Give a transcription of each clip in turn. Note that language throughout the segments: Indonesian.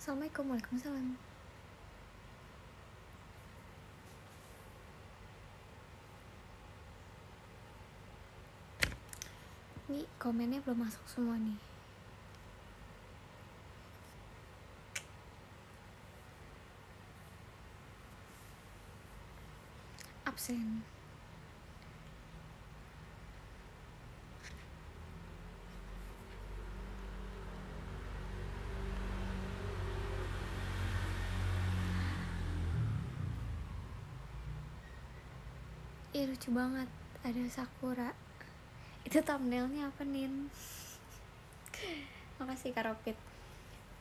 Assalamualaikum. Waalaikumsalam. Nih komennya belum masuk semua nih. Absen. Ih, lucu banget. Ada Sakura. Itu thumbnailnya apa, Nin? Makasih Kak Ropit.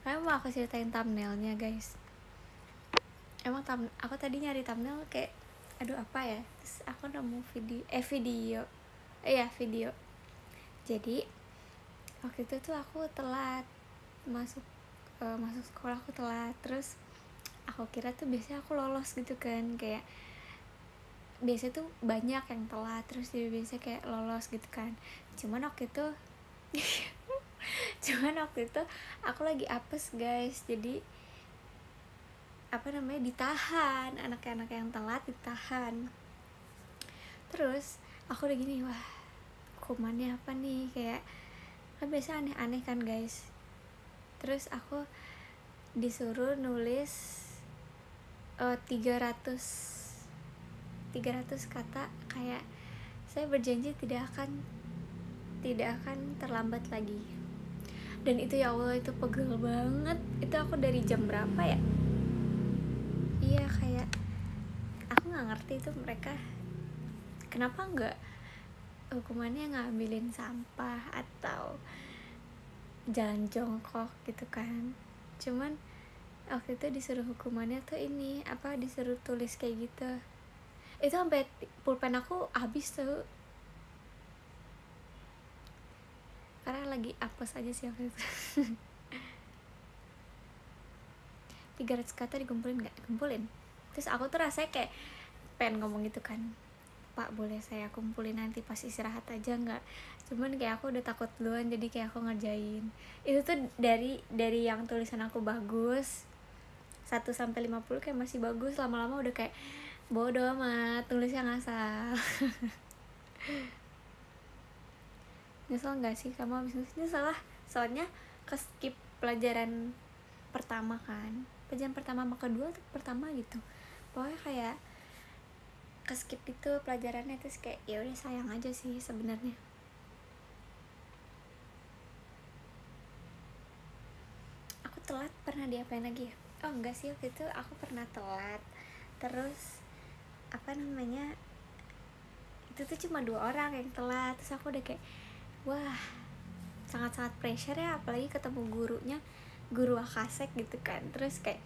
Kalian mau aku ceritain thumbnailnya, guys? Emang aku tadi nyari thumbnail kayak aduh apa ya? Terus aku nemu video. Video. Jadi waktu itu tuh aku telat masuk sekolah, aku telat. Terus aku kira tuh biasanya aku lolos gitu kan, kayak biasa tuh banyak yang telat terus dia biasa kayak lolos gitu kan. Cuman waktu itu aku lagi apes, guys. Jadi ditahan, anak-anak yang telat ditahan. Terus aku udah gini, wah hukumannya apa nih, kayak kan biasa aneh-aneh kan, guys. Terus aku disuruh nulis 300 kata, kayak saya berjanji tidak akan terlambat lagi. Dan itu ya Allah, itu pegel banget. Itu aku dari jam berapa ya? Iya, kayak aku nggak ngerti itu mereka kenapa nggak hukumannya ngambilin sampah atau jalan jongkok gitu kan. Cuman waktu itu disuruh hukumannya tuh ini apa, disuruh tulis kayak gitu. Itu sampai pulpen aku habis tuh, karena lagi apes aja sih waktu itu. 300 kata dikumpulin nggak? Kumpulin. Terus aku tuh rasanya kayak pengen ngomong gitu kan, Pak boleh saya kumpulin nanti pas istirahat aja nggak? Cuman kayak aku udah takut duluan, jadi kayak aku ngerjain. Itu tuh dari yang tulisan aku bagus 1-50 kayak masih bagus, lama-lama udah kayak bodo amat, tulisnya ngasal. Nyesel nggak sih kamu abis nulis? Nyesel lah, soalnya skip pelajaran pertama kan, pelajaran pertama sama kedua tuh pertama gitu, pokoknya kayak skip itu pelajarannya. Terus kayak ya udah sayang aja sih sebenarnya. Aku telat pernah diapain lagi ya? Oh enggak sih, waktu itu aku pernah telat. Terus itu tuh cuma 2 orang yang telat. Terus aku udah kayak wah sangat-sangat pressure ya, apalagi ketemu gurunya, guru Akasek gitu kan. Terus kayak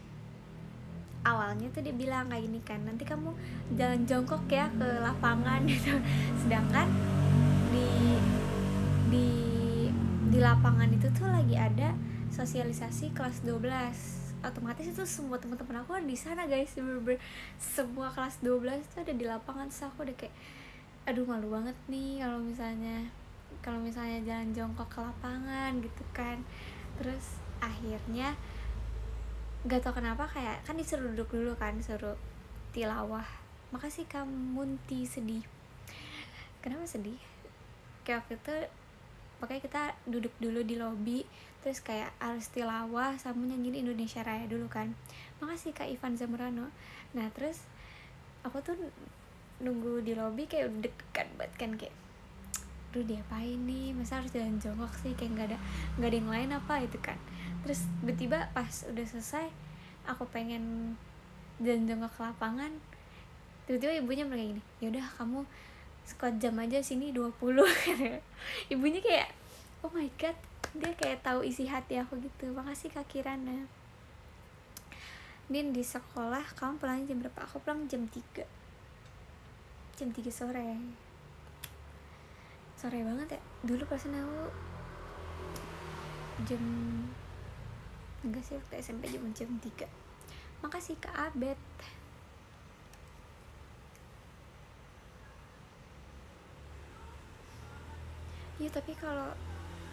awalnya tuh dia bilang kayak gini kan, nanti kamu jalan jongkok ya ke lapangan gitu. Sedangkan di lapangan itu tuh lagi ada sosialisasi kelas 12. Otomatis itu semua teman-teman aku ada di sana, guys. Semua kelas 12 tuh ada di lapangan. Terus aku udah kayak aduh malu banget nih kalau misalnya jalan jongkok ke lapangan gitu kan. Terus akhirnya gak tau kenapa kayak kan disuruh duduk dulu kan, suruh tilawah. Makasih kamu Munti, sedih. Kenapa sedih? Kayak waktu itu pokoknya kita duduk dulu di lobi, terus kayak harus tilawah sama nyanyiin Indonesia Raya dulu kan. Makasih Kak Ivan Zamrano. Nah terus aku tuh nunggu di lobi kayak udah deg-degan banget kan, kayak aduh diapain nih, masa harus jalan jongkok sih, kayak nggak ada yang lain apa itu kan. Terus tiba-tiba pas udah selesai aku pengen jalan jongkok ke lapangan, tiba-tiba ibunya bilang gini, yaudah kamu squat jam aja sini 20. Ibunya kayak oh my god, dia kayak tahu isi hati aku gitu. Makasih Kak Kirana. Nin, di sekolah kamu pulang jam berapa? Aku pulang jam 3 sore. Sore banget ya. Dulu perasaan aku jam enggak sih, waktu SMP jam 3. Makasih Kak Abed. Iya tapi kalau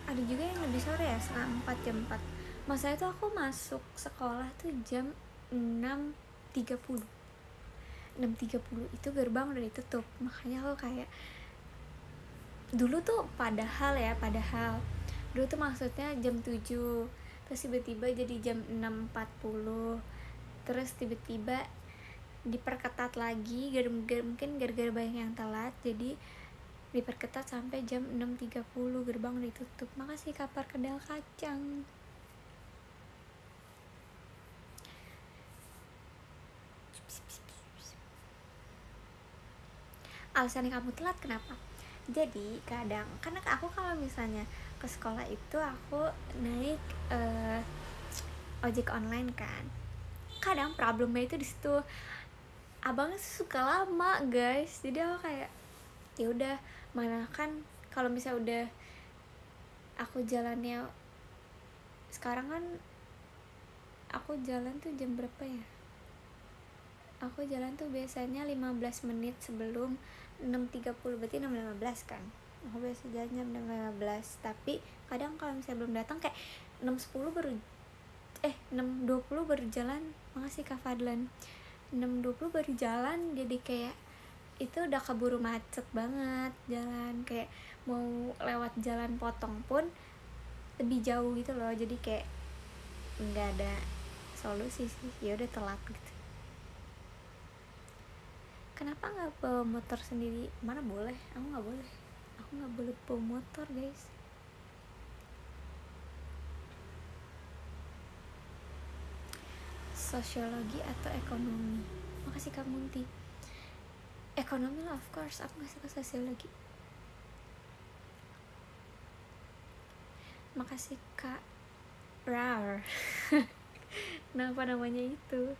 ada juga yang lebih sore ya, setengah 4, jam 4. Masa itu aku masuk sekolah tuh jam 6.30. 6.30 itu gerbang udah ditutup. Makanya aku kayak dulu tuh padahal dulu tuh maksudnya jam 7, terus tiba-tiba jadi jam 6.40, terus tiba-tiba diperketat lagi mungkin gara-gara banyak yang telat, jadi diperketat sampai jam 6.30 gerbang udah ditutup. Makasih kapar kedal kacang. Alasan kamu telat kenapa? Jadi kadang karena aku kalau misalnya ke sekolah itu aku naik ojek online kan, kadang problemnya itu di situ, abangnya suka lama guys. Jadi aku kayak ya udah, mana kan kalau misalnya udah aku jalannya sekarang kan aku jalan tuh jam berapa ya, aku jalan tuh biasanya 15 menit sebelum 6.30, berarti 6.15 kan. Aku biasa jalan jam 6.15, tapi kadang kalau misalnya belum datang kayak 6.10 baru 6.20 baru jalan. Makasih Kak Fadlan. 6.20 baru jalan, jadi kayak itu udah keburu macet banget jalan, kayak mau lewat jalan potong pun lebih jauh gitu loh, jadi kayak nggak ada solusi sih, ya udah telat gitu. Kenapa nggak bawa motor sendiri? Mana boleh, aku nggak boleh bawa motor guys. Sosiologi atau ekonomi? Makasih Kak Munti. Ekonomi lah, of course, aku nggak suka sosiologi. Makasih Kak Rar. Kenapa namanya itu?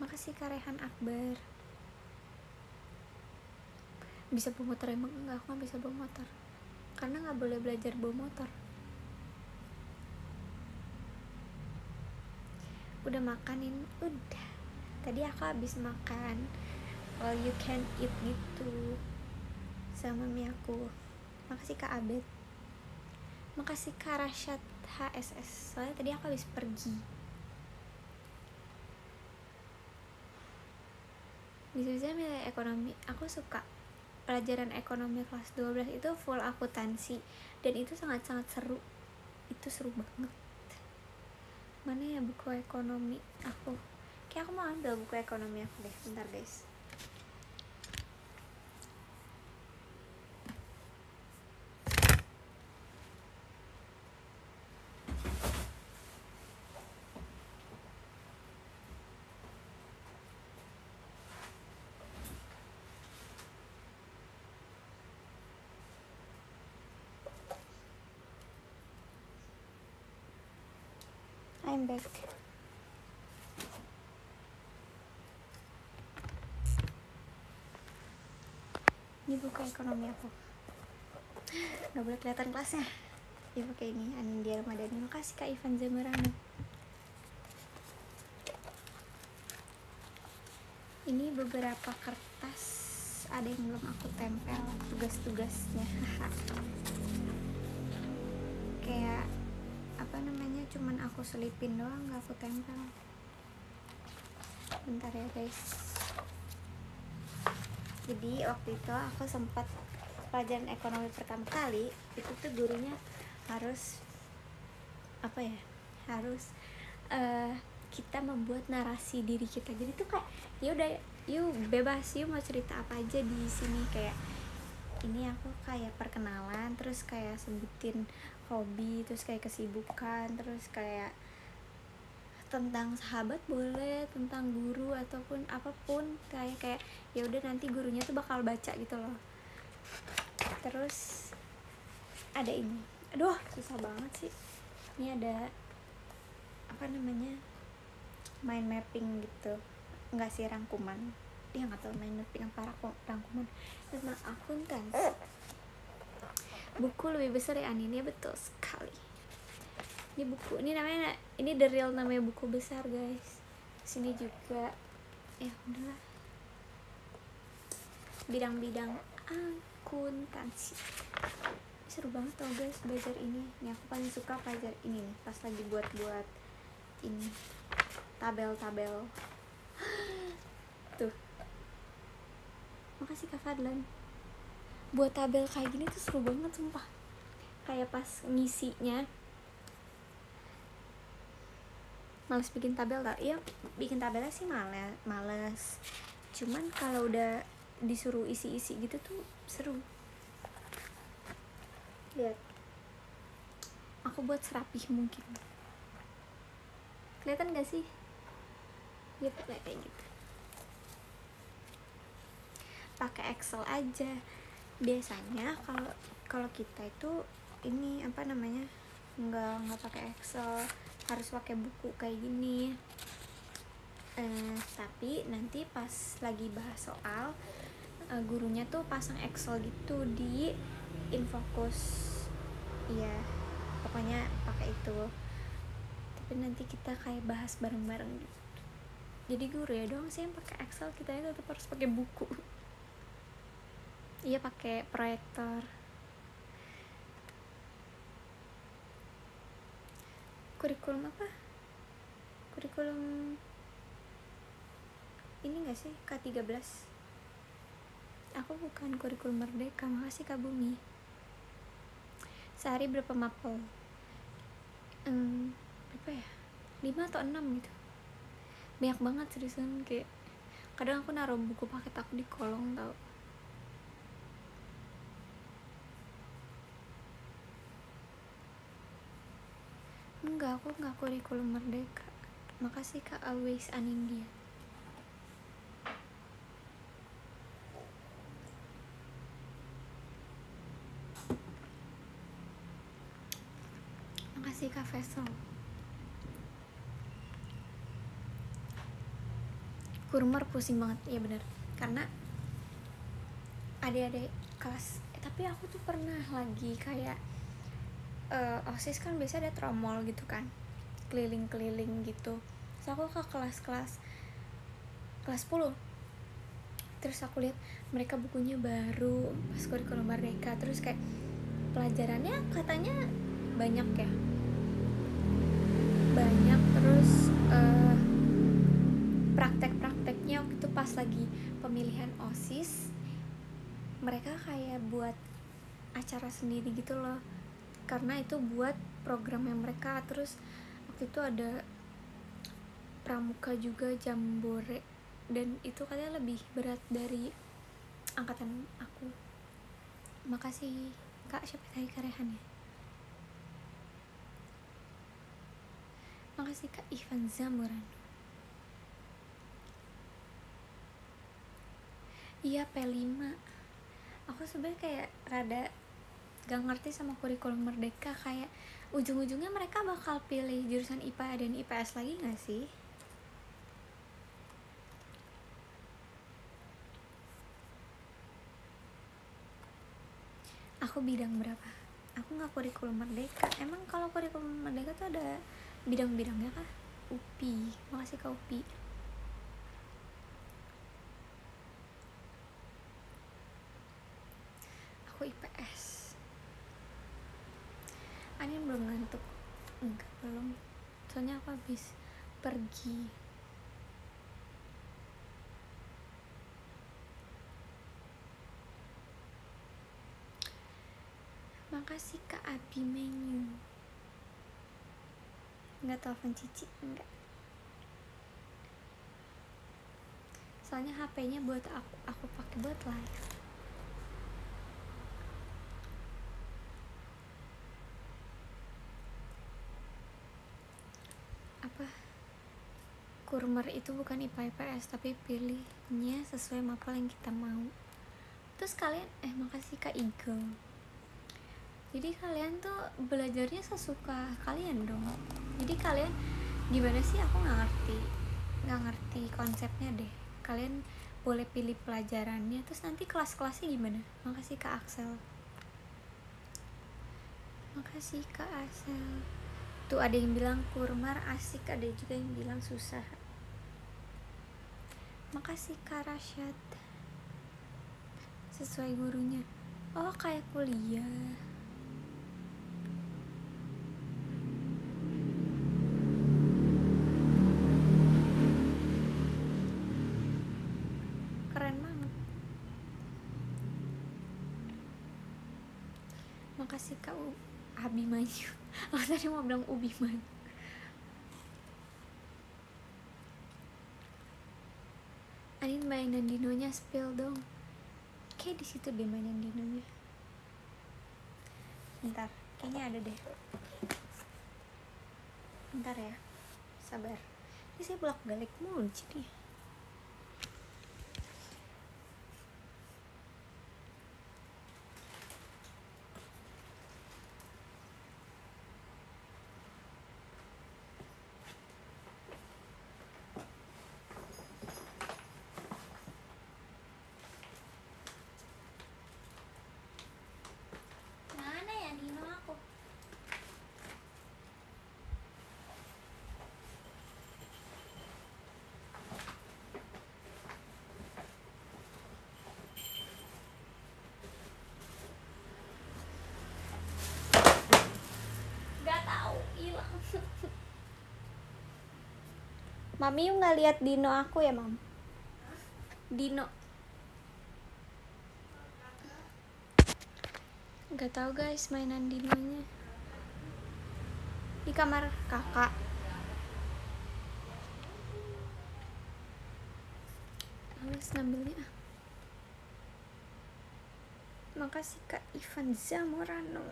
Makasih Kak Rehan Akbar. Bisa bawa motor emang? Enggak, aku nggak bisa bawa motor karena nggak boleh belajar bawa motor. Udah makanin? Udah, tadi aku habis makan all you can eat gitu sama mie aku. Makasih Kak Abed. Makasih Kak Rashad HSS, soalnya tadi aku habis pergi. Bisa-bisa milih ekonomi. Aku suka pelajaran ekonomi kelas 12 itu full akuntansi, dan itu sangat-sangat seru. Itu seru banget. Mana ya buku ekonomi aku? Kayak aku mau ambil buku ekonomi aku deh. Bentar guys. I'm back. Ini buku ekonomi aku. Gak boleh kelihatan kelasnya. Ya pakai ini, Anindya Ramadhani. Makasih Kak Ivan Zamarano. Ini beberapa kertas, ada yang belum aku tempel tugas-tugasnya. Kayak apa namanya, cuman aku selipin doang, gak aku tempel. Bentar ya guys. Jadi waktu itu aku sempat pelajaran ekonomi pertama kali itu tuh gurunya harus apa ya, harus kita membuat narasi diri kita. Jadi tuh kayak ya udah, yuk bebas, yuk mau cerita apa aja di sini. Kayak ini aku kayak perkenalan, terus kayak sebutin hobi, terus kayak kesibukan, terus kayak tentang sahabat boleh, tentang guru ataupun apapun. Kayak ya udah, nanti gurunya tuh bakal baca gitu loh. Terus ada ini, aduh susah banget sih. Ini ada apa namanya, mind mapping gitu, nggak sih, rangkuman. Dia nggak tahu mind mapping apa rangkuman tentang akuntansi. Buku lebih besar ya Anin, ya betul sekali. Ini buku, ini namanya, ini the real namanya buku besar guys. Sini juga ya udahlah, bidang-bidang akuntansi. Seru banget tau guys belajar ini. Nih aku paling suka belajar ini nih pas lagi buat ini tabel-tabel. Tuh, makasih Kak Fadlan. Buat tabel kayak gini tuh seru banget sumpah. Kayak pas ngisinya males bikin tabel tak? Iya bikin tabelnya sih males. Cuman kalau udah disuruh isi-isi gitu tuh seru. Lihat, aku buat serapih mungkin. Kelihatan gak sih? Ya kayak gitu. Pakai Excel aja. Biasanya kalau kita itu ini apa namanya nggak pakai Excel, harus pakai buku kayak gini. Tapi nanti pas lagi bahas soal gurunya tuh pasang Excel gitu di Infocus. Iya, pokoknya pakai itu. Tapi nanti kita kayak bahas bareng-bareng gitu. Jadi guru ya doang sih yang pakai Excel, kita itu tetap harus pakai buku. Iya pakai proyektor. Kurikulum apa? Kurikulum ini gak sih K13? Aku bukan kurikulum Merdeka. Makasih Kak Bumi. Sehari berapa mapel? Berapa ya? 5 atau 6 gitu. Banyak banget seriusan, kayak kadang aku naruh buku paket aku di kolong tau. Enggak, aku enggak kurikulum Merdeka. Makasih Kak Always Anindya. Makasih Kak Faisal. Kurmer pusing banget, iya bener. Karena adik-adik kelas, tapi aku tuh pernah lagi kayak OSIS kan biasa ada tromol gitu kan, keliling-keliling gitu. Terus aku ke kelas 10. Terus aku lihat mereka bukunya baru pas kurikulum Merdeka. Terus kayak pelajarannya katanya banyak ya, banyak. Terus praktek-prakteknya waktu itu pas lagi pemilihan OSIS, mereka kayak buat acara sendiri gitu loh, karena itu buat programnya mereka. Terus waktu itu ada pramuka juga, jambore, dan itu katanya lebih berat dari angkatan aku. Makasih Kak, siapa tadi Karehan ya? Makasih Kak Ivan Zamuran. Iya P5. Aku sebenarnya kayak rada gak ngerti sama kurikulum Merdeka. Kayak ujung-ujungnya mereka bakal pilih jurusan IPA dan IPS lagi gak sih? Aku bidang berapa? Aku gak kurikulum Merdeka. Emang kalau kurikulum Merdeka tuh ada bidang-bidangnya kah? UPI. Makasih Kak UPI. Aku IPS. Anin belum ngantuk? Enggak, belum. Soalnya aku habis pergi. Makasih Kak Abi Menu. Enggak telepon Cici, enggak. Soalnya HP-nya buat aku pakai buat live. Apa? Kurmer itu bukan IPA IPS, tapi pilihnya sesuai mapel yang kita mau. Terus kalian makasih Kak Eagle. Jadi kalian tuh belajarnya sesuka kalian dong. Jadi kalian gimana sih, aku nggak ngerti konsepnya deh. Kalian boleh pilih pelajarannya, terus nanti kelas-kelasnya gimana? Makasih Kak Axel. Makasih Kak Axel. Tuh ada yang bilang kurmar asik, ada juga yang bilang susah. Makasih Kak Rashad. Sesuai gurunya. Oh kayak kuliah. Makasih Kak Abimanyu. Aku tadi mau bilang Ubiman. Anin mainan dinonya spill dong. Kayak di situ deh mainan dinonya. Bentar, kayaknya ada deh. Bentar ya, sabar. Ini saya bolak-balik mulu jadi. Mana ya dino aku? Gak tahu, hilang. Mami yuk nggak lihat dino aku ya, Mam? Dino. Gak tahu guys mainan dinonya. Di kamar kakak. Males ngambilnya. Makasih Kak Ivan Zamorano.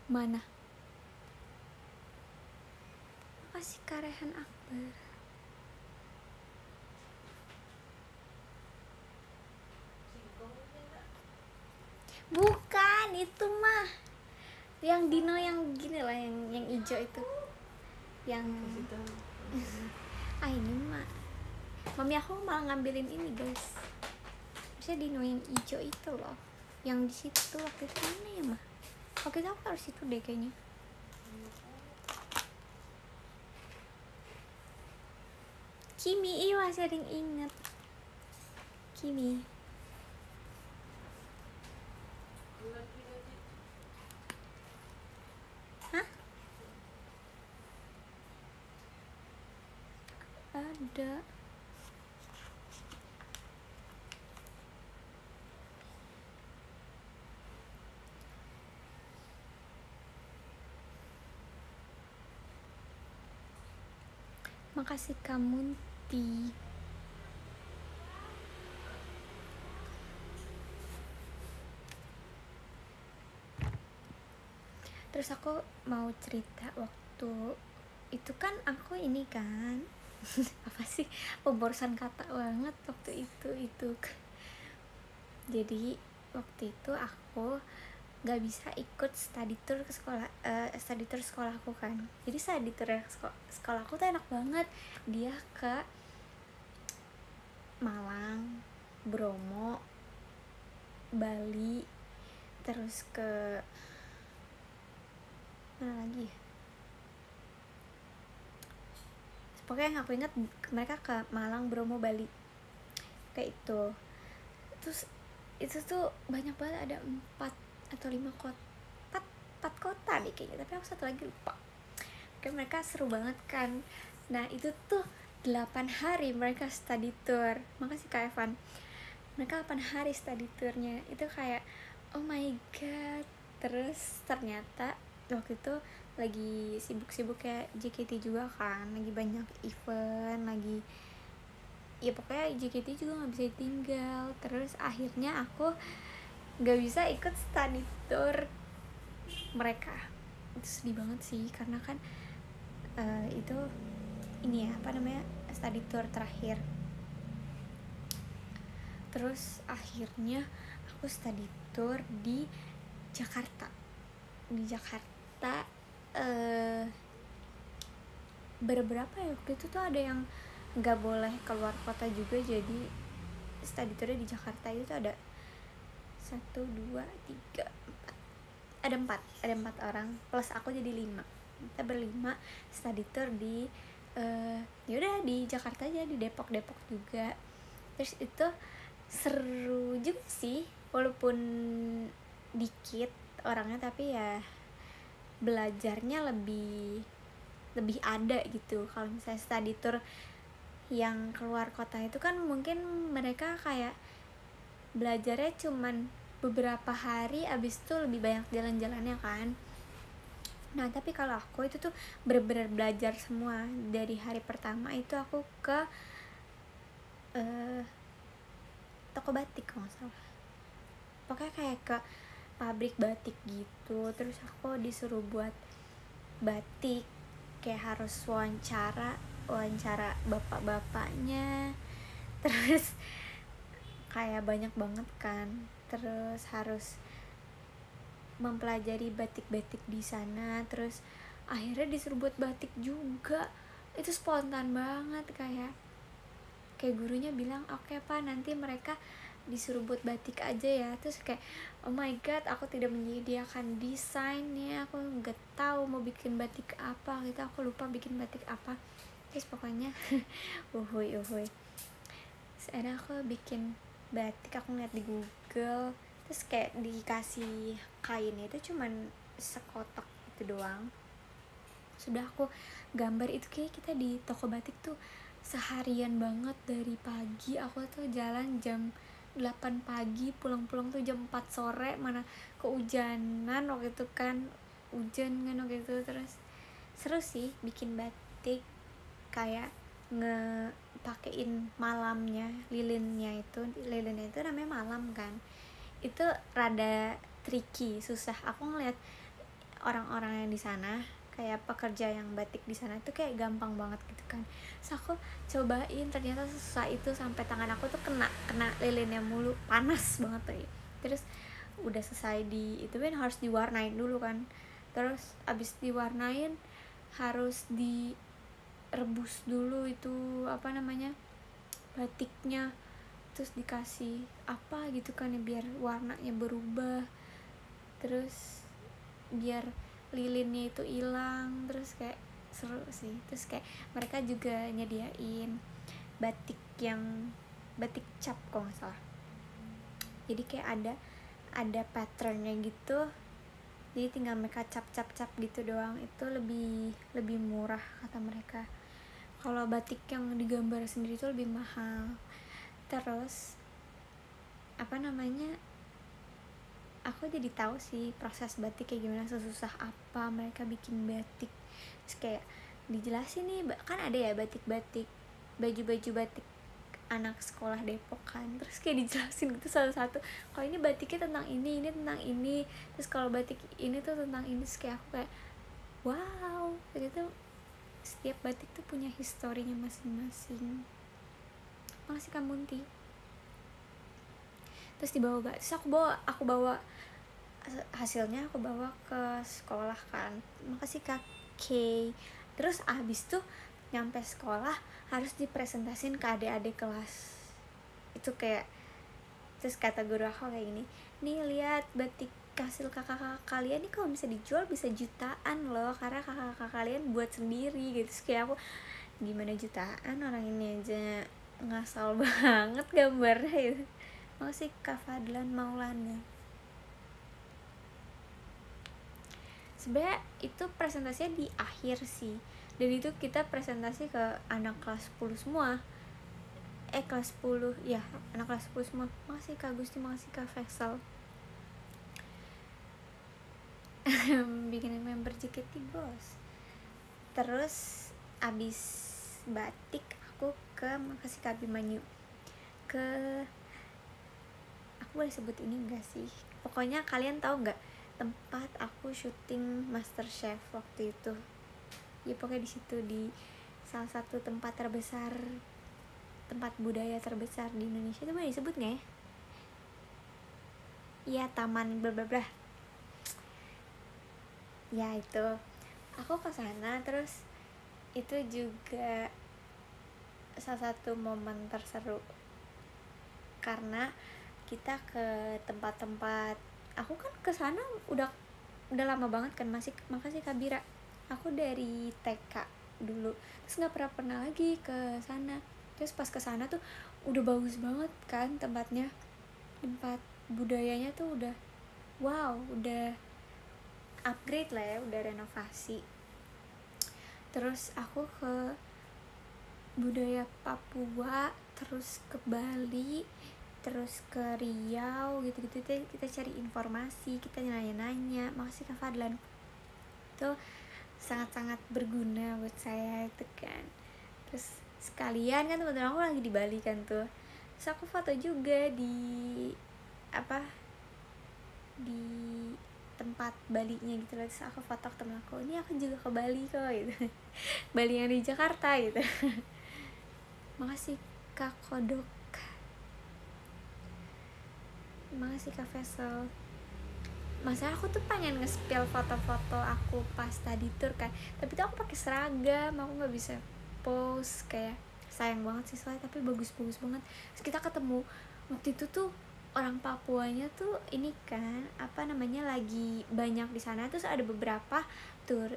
Mana? Makasih Kak Rehan Akbar. Bukan, itu mah yang dino yang gini lah, yang hijau itu. Yang ini mah mami aku malah ngambilin ini guys. Maksudnya dino yang hijau itu loh, yang di situ waktu itu mana ya mah? Waktu itu aku harus situ deh kayaknya. Kimi, iya masih ada yang inget Kimi. Hah? Ada. Makasih Kamunti. Terus aku mau cerita waktu itu kan aku ini kan apa sih, pemborosan kata banget waktu itu. Jadi waktu itu aku gak bisa ikut study tour ke sekolah, study tour sekolahku kan. Jadi study tour sekolahku tuh enak banget. Dia ke Malang, Bromo, Bali, terus ke mana lagi? Pokoknya yang aku ingat mereka ke Malang, Bromo, Bali, kayak itu. Terus itu tuh banyak banget, ada 4 atau 5 kota, 4 kota deh kayaknya, tapi aku satu lagi lupa. Kayak mereka seru banget kan. Nah itu tuh 8 hari mereka study tour. Makasih Kak Evan. Mereka 8 hari study tournya. Itu kayak oh my god. Terus ternyata waktu itu lagi sibuk-sibuk kayak JKT juga kan, lagi banyak event, lagi ya pokoknya JKT juga gak bisa ditinggal. Terus akhirnya aku gak bisa ikut study tour mereka. Itu sedih banget sih, karena kan itu ini ya apa namanya, study tour terakhir. Terus akhirnya aku study tour di Jakarta. Beberapa ya waktu itu tuh ada yang nggak boleh keluar kota juga, jadi study tournya di Jakarta. Itu tuh ada 1, 2, 3, 4, ada 4 orang plus aku jadi 5. Kita berlima study tour di yaudah di Jakarta aja, di Depok juga. Terus itu seru juga sih, walaupun dikit orangnya, tapi ya belajarnya lebih ada gitu. Kalau misalnya study tour yang keluar kota itu kan mungkin mereka kayak belajarnya cuman beberapa hari, abis itu lebih banyak jalan-jalannya kan. Nah tapi kalau aku itu tuh bener-bener belajar semua. Dari hari pertama itu aku ke toko batik kalau nggak salah, pokoknya kayak ke pabrik batik gitu. Terus aku disuruh buat batik, kayak harus wawancara bapak-bapaknya. Terus kayak banyak banget kan, terus harus mempelajari batik-batik di sana. Terus akhirnya disuruh buat batik juga. Itu spontan banget, kayak gurunya bilang oke pak, nanti mereka disuruh buat batik aja ya. Terus kayak oh my god, aku tidak menyediakan desainnya, aku nggak tahu mau bikin batik apa gitu, aku lupa bikin batik apa. Terus pokoknya uhuy. Terus akhirnya aku bikin batik, aku ngeliat di Google. Terus kayak dikasih kainnya itu cuman sekotak itu doang. Sudah aku gambar itu, kayak kita di toko batik tuh seharian banget. Dari pagi aku tuh jalan jam 8 pagi, pulang-pulang tuh jam 4 sore, mana kehujanan waktu itu kan, hujan kan waktu itu. Terus seru sih bikin batik, kayak ngepakein malamnya, lilinnya itu namanya malam kan. Itu rada tricky, susah. Aku ngeliat orang-orang yang di sana, kayak pekerja yang batik di sana tuh kayak gampang banget gitu kan. Terus aku cobain, ternyata susah itu, sampai tangan aku tuh kena lilinnya mulu, panas banget tuh. Terus udah selesai di itu kan harus diwarnain dulu kan. Terus abis diwarnain harus direbus dulu itu apa namanya, batiknya. Terus dikasih apa gitu kan ya, biar warnanya berubah, terus biar lilinnya itu hilang. Terus kayak seru sih. Terus kayak mereka juga nyediain batik yang batik cap kok nggak salah, jadi kayak ada patternnya gitu, jadi tinggal mereka cap gitu doang. Itu lebih murah kata mereka. Kalau batik yang digambar sendiri itu lebih mahal. Terus apa namanya, aku jadi tahu sih proses batik kayak gimana, sesusah apa mereka bikin batik. Terus kayak dijelasin nih, kan ada ya batik-batik, baju-baju batik anak sekolah Depok kan. Terus kayak dijelasin gitu satu-satu, kalau ini batiknya tentang ini tentang ini. Terus kalau batik ini tuh tentang ini. Terus kayak aku kayak wow, ternyata setiap batik tuh punya historinya masing-masing. Makasih Kak Munti. Terus dibawa gak, terus aku bawa hasilnya, aku bawa ke sekolah kan. Makasih Kak K. Terus abis tuh nyampe sekolah harus dipresentasin ke adik-adik kelas. Itu kayak, terus kata guru aku kayak gini, nih lihat batik hasil kakak-kakak kalian nih, kalau bisa dijual bisa jutaan loh, karena kakak-kakak kalian buat sendiri gitu. Terus kayak aku, gimana jutaan, orang ini aja ngasal banget gambarnya gitu. Makasih Kak Fadlan Maulana. Sebenarnya itu presentasinya di akhir sih, dan itu kita presentasi ke anak kelas 10 semua. Kelas 10 ya, anak kelas 10 semua. Makasih Kak Gusti, makasih Kak Faisal. Bikin member JKT bos. Terus abis batik aku ke, makasih Kak Bimanyu, ke, aku boleh sebut ini enggak sih, pokoknya kalian tahu nggak tempat aku syuting MasterChef waktu itu ya, pokoknya di situ, di salah satu tempat terbesar, tempat budaya terbesar di Indonesia. Itu boleh disebut nggak ya? Iya, taman bla bla bla ya. Itu aku ke sana. Terus itu juga salah satu momen terseru, karena kita ke tempat-tempat, aku kan ke sana udah lama banget kan. Makasih Kak Bira, aku dari TK dulu, terus nggak pernah lagi ke sana. Terus pas ke sana tuh udah bagus banget kan tempatnya, tempat budayanya tuh udah wow, udah upgrade lah ya, udah renovasi. Terus aku ke budaya Papua, terus ke Bali, terus ke Riau gitu-gitu. Kita cari informasi, kita nanya-nanya. Makasih Kak Fadlan, itu sangat-sangat berguna buat saya itu kan. Terus sekalian kan teman-teman aku lagi di Bali kan tuh, terus aku foto juga di apa, di tempat Balinya gitu. Terus aku foto ke temen aku, ini aku juga ke Bali kok gitu. Bali yang di Jakarta gitu. Makasih Kak Kodok, makasih Kak Vesel. Masa aku tuh pengen nge-spill foto-foto aku pas tadi tour kan, tapi tuh aku pakai seragam, aku nggak bisa post, kayak sayang banget sih soalnya, tapi bagus-bagus banget. Terus kita ketemu waktu itu tuh orang Papuanya tuh ini kan apa namanya lagi banyak di sana. Terus ada beberapa tour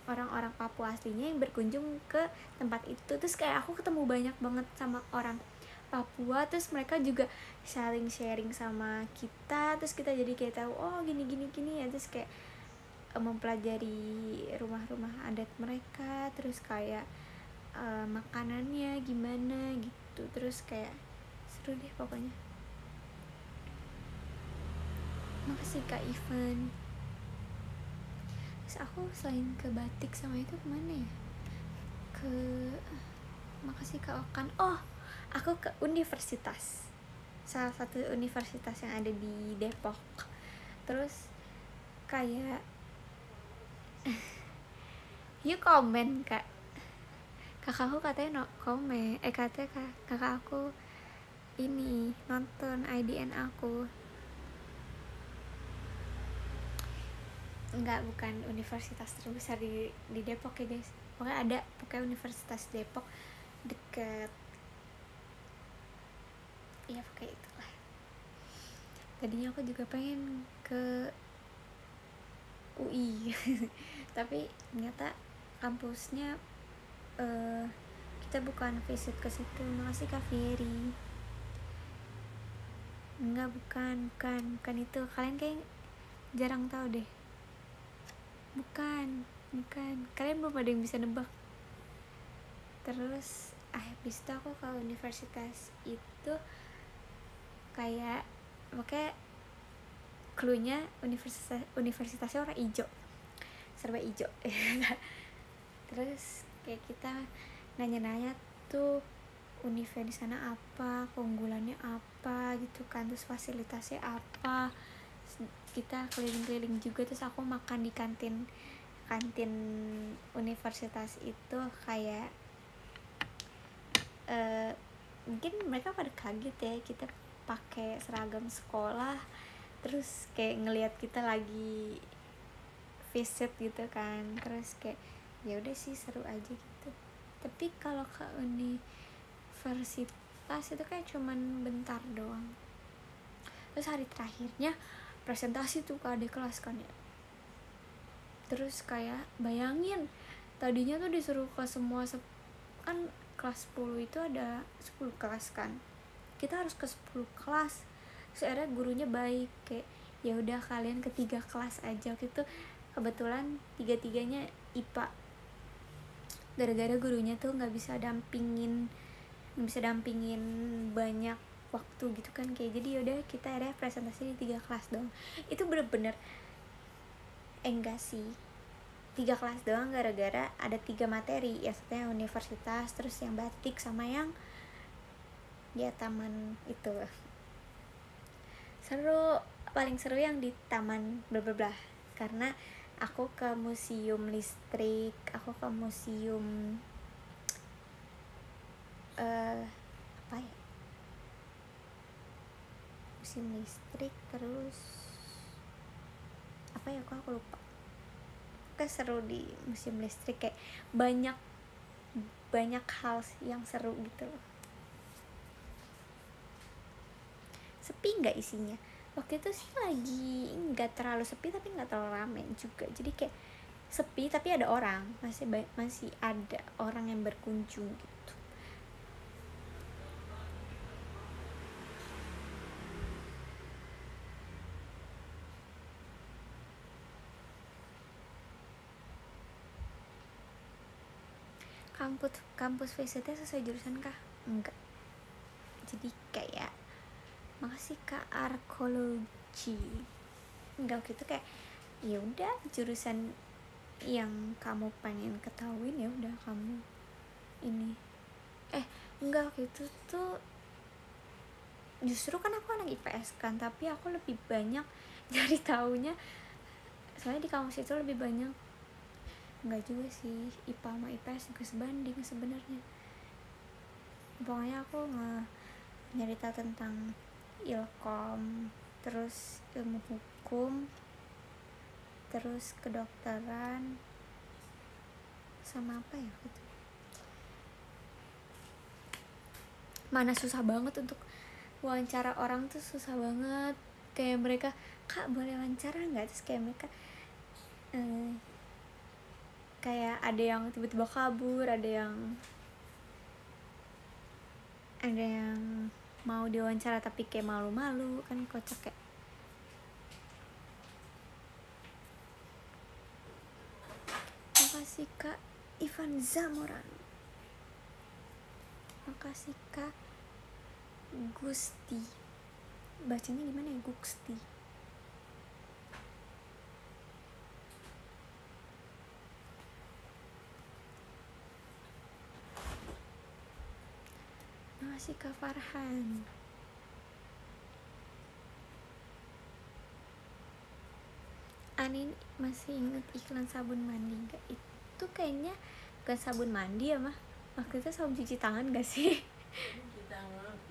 orang-orang Papua aslinya yang berkunjung ke tempat itu. Terus kayak aku ketemu banyak banget sama orang Papua, terus mereka juga saling sharing sama kita. Terus kita jadi kayak tahu oh gini ya. Terus kayak mempelajari rumah-rumah adat mereka, terus kayak makanannya gimana gitu. Terus kayak seru deh pokoknya. Makasih Kak Ivan. Terus aku selain ke batik sama itu kemana ya, ke makasih Kak Okan. Oh, aku ke universitas, salah satu universitas yang ada di Depok. Terus kayak you komen Kak, kakakku katanya no komen, katanya kakak aku ini nonton IDN aku. Enggak, bukan universitas terbesar di Depok ya guys. Pokoknya ada, pokoknya Universitas Depok deket, ya pokoknya itulah. Tadinya aku juga pengen ke UI tapi ternyata kampusnya kita bukan visit ke situ. Makasih Kak Ferry. Enggak, bukan itu. Kalian kayak jarang tahu deh. Bukan. Kalian belum ada yang bisa nebak. Terus habis itu aku ke universitas itu kayak makanya cluenya universitasnya orang ijo, serba ijo. Terus kayak kita nanya-nanya tuh univ di sana apa, keunggulannya apa gitu kan, terus fasilitasnya apa. Kita keliling-keliling juga. Terus aku makan di kantin universitas itu. Kayak mungkin mereka pada kaget ya kita pakai seragam sekolah, terus kayak ngelihat kita lagi visit gitu kan. Terus kayak ya udah sih, seru aja gitu. Tapi kalau ke universitas itu kayak cuman bentar doang. Terus hari terakhirnya presentasi tuh ke adik kelas kan ya. Terus kayak bayangin, tadinya tuh disuruh ke semua kan kelas 10 itu ada 10 kelas kan, kita harus ke 10 kelas. Terus akhirnya gurunya baik, kayak ya udah kalian ke 3 kelas aja gitu. Kebetulan 3-3-nya IPA, gara-gara gurunya tuh nggak bisa dampingin banyak waktu gitu kan. Kayak jadi yaudah kita akhirnya presentasi di 3 kelas doang. Itu bener-bener enggak sih, 3 kelas doang gara-gara ada 3 materi ya, satunya universitas, terus yang batik, sama yang ya taman itu. Seru, paling seru yang di taman bla bla bla, karena aku ke museum listrik, aku ke museum apa ya, museum listrik, terus apa ya, aku lupa. Kayak seru di museum listrik, kayak banyak hal yang seru gitu loh. Sepi nggak isinya? Waktu itu sih lagi nggak terlalu sepi tapi nggak terlalu rame juga. Jadi kayak sepi tapi ada orang, masih ada orang yang berkunjung gitu. kampus visitnya sesuai jurusan kah? Enggak. Jadi kayak makasih Kak arkeologi. Enggak gitu, kayak ya udah jurusan yang kamu pengen ketahuin ya udah kamu ini. Enggak gitu tuh, justru kan aku anak IPS kan, tapi aku lebih banyak dari taunya soalnya di kampus itu lebih banyak. Enggak juga sih, IPA sama IPS juga sebanding sebenarnya. Pokoknya aku nyari tahu tentang ilkom, terus ilmu hukum, terus kedokteran, sama apa ya gitu. Mana susah banget untuk wawancara orang tuh, susah banget. Kayak mereka, Kak boleh wawancara nggak? Terus kayak mereka kayak ada yang tiba-tiba kabur, ada yang mau diwawancara tapi kayak malu-malu kan, kocak kayak. Makasih Kak Ivan Zamoran, makasih Kak Gusti, bacanya gimana ya, Gusti? Makasih Kak Farhan. Anin masih inget iklan sabun mandi gak? Itu kayaknya bukan sabun mandi ya mah, waktu itu sabun cuci tangan gak sih?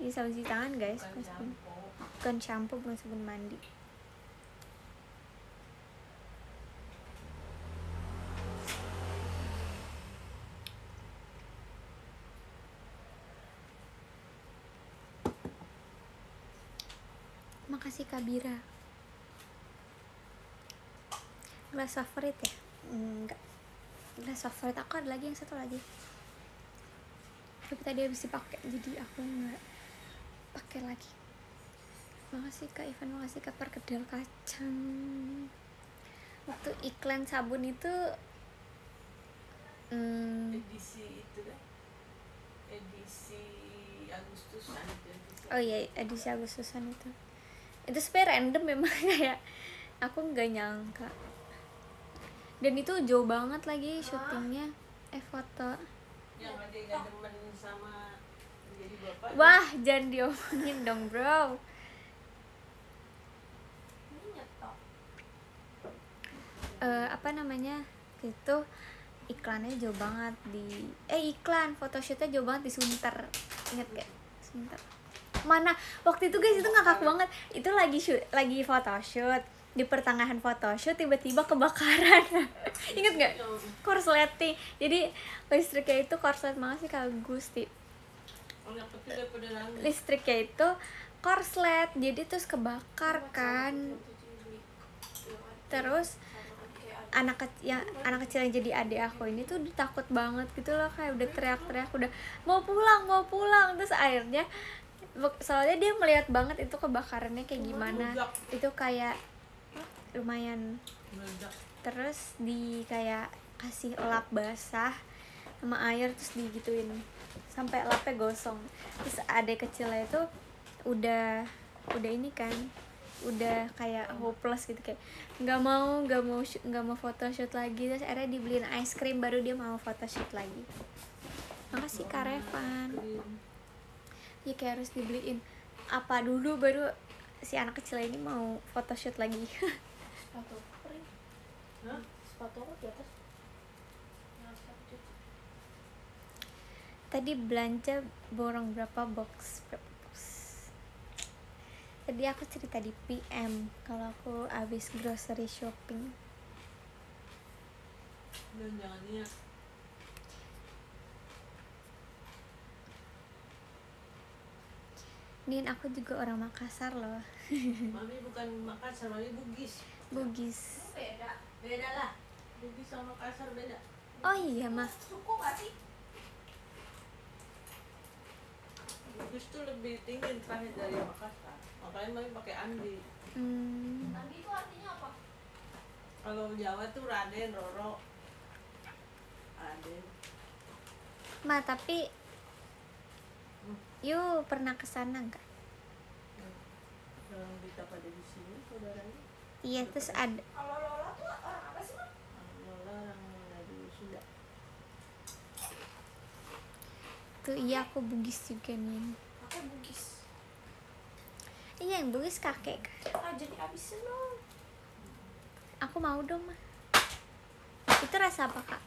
Iya sabun cuci tangan guys, bukan shampoo, bukan sabun mandi. Makasih Kabira. Glass favorit ya? Enggak, glass favorit aku ada lagi, yang satu lagi tapi tadi habis dipakai jadi aku nggak pakai lagi. Makasih Kak Ivan, makasih Kak perkedel kacang. Waktu iklan sabun itu edisi itu kan, edisi Agustusan itu. Oh iya, edisi Agustusan itu sebenarnya random memang. Kayak aku nggak nyangka, dan itu jauh banget lagi syutingnya. Foto yang ada yang demen sama jadi bapak. Wah jangan diomongin dong bro. Apa namanya itu, iklannya jauh banget di iklan photoshootnya jauh banget di Sunter, inget gak? Sunter mana waktu itu guys, itu ngakak banget. Itu lagi photoshoot, di pertengahan photoshoot tiba-tiba kebakaran. Inget gak? Korsleting, jadi listriknya itu korslet banget sih Kak Gusti. Listriknya itu korslet, jadi terus kebakar kan. Terus anak kecil yang jadi adik aku ini tuh takut banget gitu loh, kayak udah teriak-teriak, udah mau pulang. Terus akhirnya, soalnya dia melihat banget itu kebakarannya kayak gimana, itu kayak lumayan. Terus di kayak kasih lap basah sama air, terus digituin sampai lapnya gosong. Terus adik kecilnya itu udah ini kan, udah kayak hopeless gitu, kayak nggak mau photoshoot lagi. Terus akhirnya dibeliin ice cream, baru dia mau photoshoot lagi. Makasih Kak Revan. Ya kayak harus dibeliin apa dulu baru si anak kecil ini mau photoshoot lagi. Sepatu apa di atas? Tadi belanja borong berapa box? Tadi aku cerita di PM kalau aku habis grocery shopping. Jangan-jangannya Nin, aku juga orang Makassar loh. Mami bukan Makassar, Mami Bugis. Bugis. Beda lah. Bugis sama Makassar beda. Oh iya mah. Suku gak sih? Bugis tuh lebih tinggi terakhir dari Makassar. Makanya Mami pakai Andi. Andi itu artinya apa? Kalau Jawa tuh Raden, Roro. Raden. Ma, tapi you pernah kesana nggak? Orang Dita pada di sini saudaranya. Iya, terus ada Kalau Lola tuh orang apa sih, Mak? Lola orang dari Sunda. tuh. Iya, aku Bugis juga nih. Pakai Bugis. Iya, yang Bugis kakek kan. Ah, jadi abisin dong. Aku mau dong, mah. Itu rasa apa, Kak?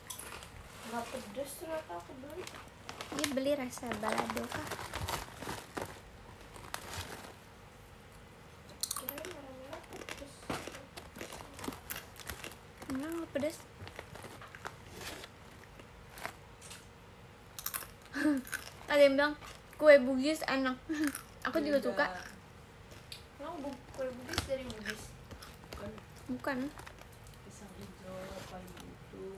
Nggak pedes ternyata aku beli. Dia beli rasa balado kah? Kirain merah-merah pedes. Enggak, nggak pedas. Ada yang bilang kue Bugis enak. Aku juga suka. Emang kue Bugis dari Bugis? Bukan Bukan? pisang hijau apa gitu.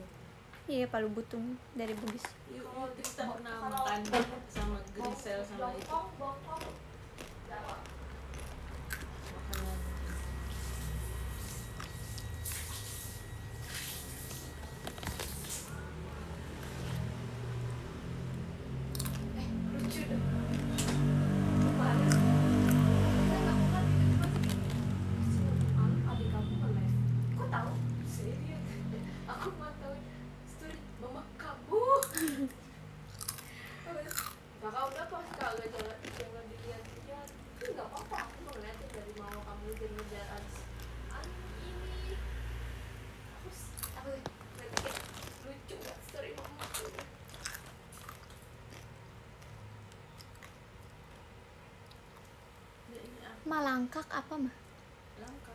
Iya, palu butung dari Bugis. Yuk, Kalau kita pernah kalau- makan sama grisel sama itu Bongkong. Jawa. makanan. Lucu deh. Kemarin kan aku kan tiba-tiba adik kamu nge-live. Kok tahu? Serius. Aku mantauin story mama kamu. Kakak udah pas kagak jangan dilihat-lihat. Tapi nggak apa-apa, aku mau ngeliatin dari mama kamu ngejar ini. Aku nanti kayak lucu nggak story mama aku. Ya, ini apa? Malangkak apa mah? Langka.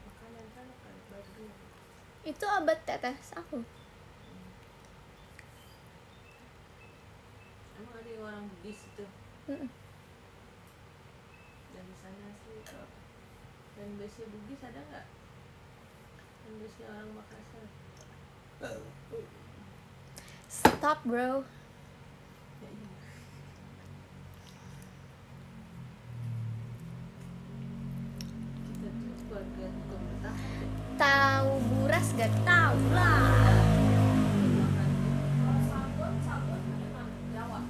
Makanan sana kan baru. Itu abad tetes aku. Emang ada yang orang Bugis itu? Mm-mm. Dari sana sih. Dan biasanya Bugis ada nggak? Dan biasanya orang Makassar. Stop, bro. Ya, iya. Kita tuh keluarga tukang bertahan deh. Tahu buras gak tahu lah. Kalau sabun dari mana? Jawa.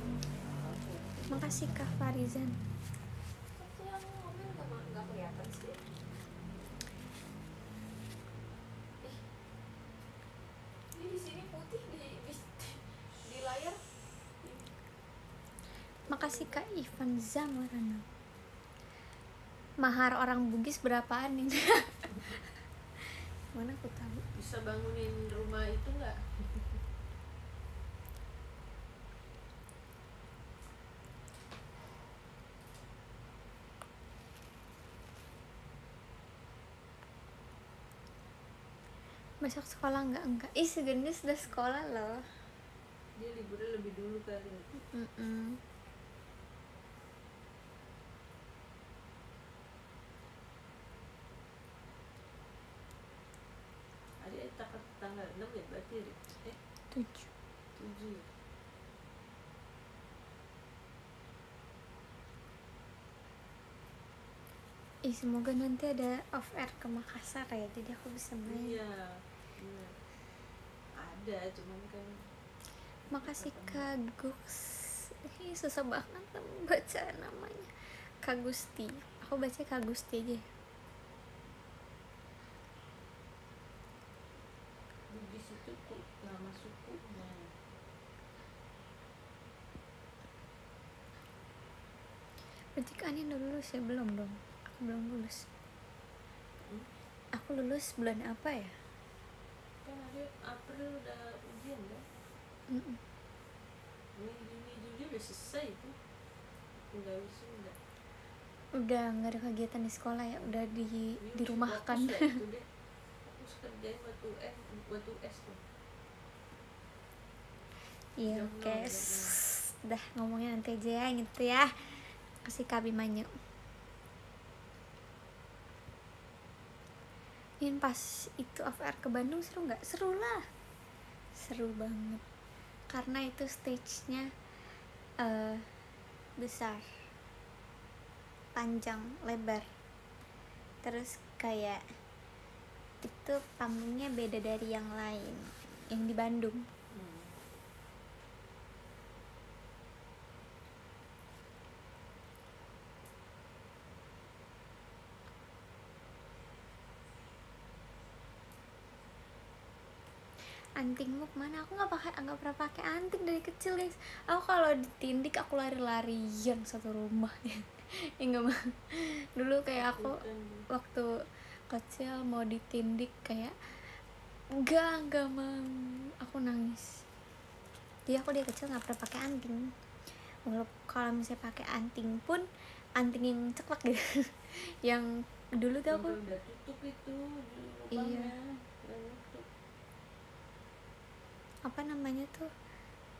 Makasih Kak Farizan. Tapi yang mobil nggak kelihatan sih. Ih. Ini di sini putih di layar. Makasih Kak Ivan Zamarana. Mahar orang Bugis berapaan ini? Mana aku tahu. Bisa bangunin rumah itu nggak? Besok sekolah enggak. Ih, segendis udah sekolah loh. Dia liburnya lebih dulu kali. Mm-mm. Ada takut tanggal 6 ya berarti ya? 7. 7 ya? Semoga nanti ada off air ke Makassar ya, jadi aku bisa main. Iya, iya. Ada, cuman kan Makasih Kak Gux. Susah banget baca namanya. Kak Gusti. Aku baca Kak Gusti aja. Bugis itu nama sukunya. Berarti kan ini udah lulus ya? Belum dong. Aku belum lulus. Aku lulus bulan apa ya? Kan ada April udah ujian kan? Mm-mm. Mei, Juni, Juli udah selesai itu. Udah wisuda. Udah nggak ada kegiatan di sekolah ya, udah dirumahkan. Fokus lah itu deh. Fokus kerjain batu es tuh. Iya, Jam oke. 6, Dah ngomongnya nanti aja ya gitu ya. Kasih Kak Bimanya. Ini pas itu off air ke Bandung seru nggak? Seru lah. Seru banget. Karena itu stage-nya besar, panjang, lebar. Terus kayak itu panggungnya beda dari yang lain, yang di Bandung. Antingmu kemana? Aku nggak pernah pakai anting dari kecil guys. Aku kalau ditindik aku lari-larian satu rumah. Ya nggak mah. Dulu kayak aku waktu kecil mau ditindik kayak enggak mau, aku nangis. Jadi aku dari kecil nggak pernah pakai anting. Walaupun kalau misalnya pakai anting pun anting yang ceklek gitu. Yang dulu tuh aku udah tutup itu iya udah nutup. apa namanya tuh,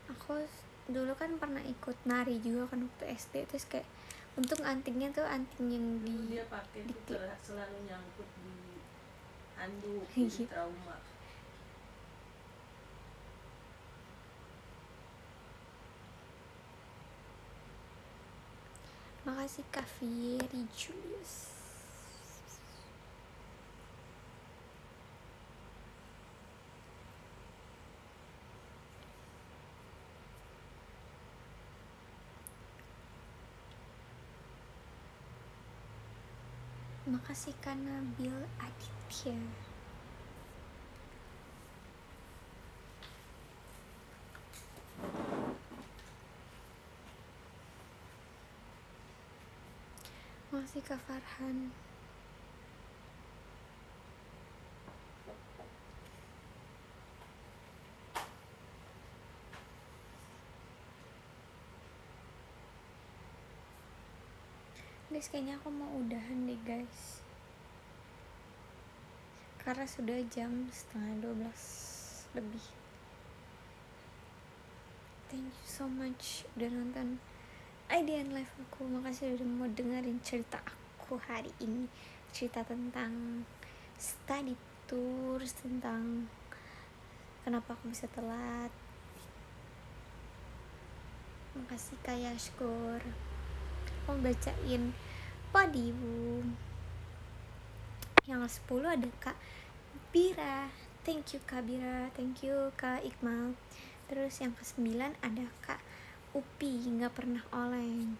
aku dulu kan pernah ikut nari juga kan waktu SD, terus kayak untung antingnya tuh anting yang Dulu di dia pakai di tuh selalu nyangkut di handuk, Iya. di trauma. Makasih Kak Firi Julius. Makasih Kak Nabil Aditya. Makasih Kak Farhan. Guys, kayaknya aku mau udahan deh guys, karena sudah jam 11:30 lebih. Thank you so much udah nonton IDN live aku. Makasih udah mau dengerin cerita aku hari ini, cerita tentang study tours, tentang kenapa aku bisa telat. Makasih Kak Yashkur. Aku bacain podium. Yang 10 ada Kak Bira. Thank you Kak Bira. Thank you Kak Iqmal. Terus yang ke-9 ada Kak Upi, nggak pernah oleng.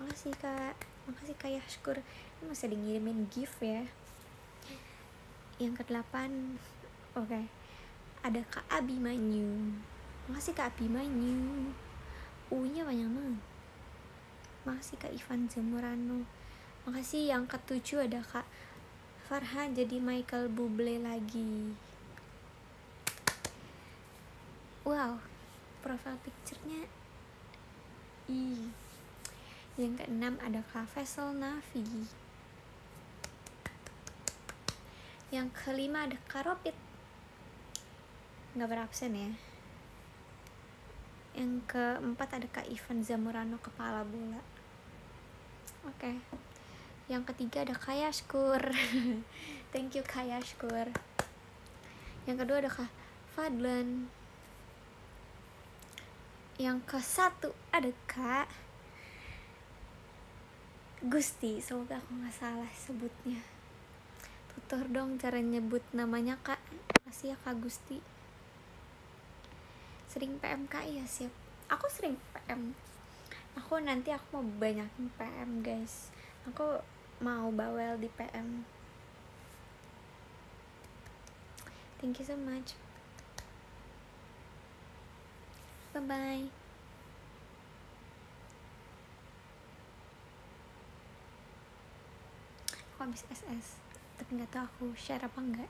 Makasih Kak. Makasih Kak Yashkur. Ini masih ngirimin gift ya. Yang ke-8 oke, ada Kak Abimanyu. Makasih Kak Abimanyu. U-nya banyak banget. Makasih Kak Ivan Zamorano. Makasih. Yang ke-7 ada Kak Farhan jadi Michael Bublé lagi. Wow, profile picture-nya Yang ke-6 ada Kak Faisal Nafi. Yang ke-5 ada Kak Ropit, nggak berabsen ya. Yang ke-4 ada Kak Ivan Zamorano, kepala bola. Oke. Yang ke-3 ada Kak Yashkur. Thank you Kak Yashkur. Yang kedua ada Kak Fadlan. Yang ke-1 ada Kak Gusti. Semoga aku gak salah sebutnya. Tutur dong cara nyebut namanya Kak. Makasih ya Kak Gusti. Sering PM Kak? Iya siap. Aku sering PM. Aku mau banyakin PM guys. Aku mau bawel di PM. Thank you so much. Bye bye. Aku habis SS, tapi nggak tahu aku share apa enggak.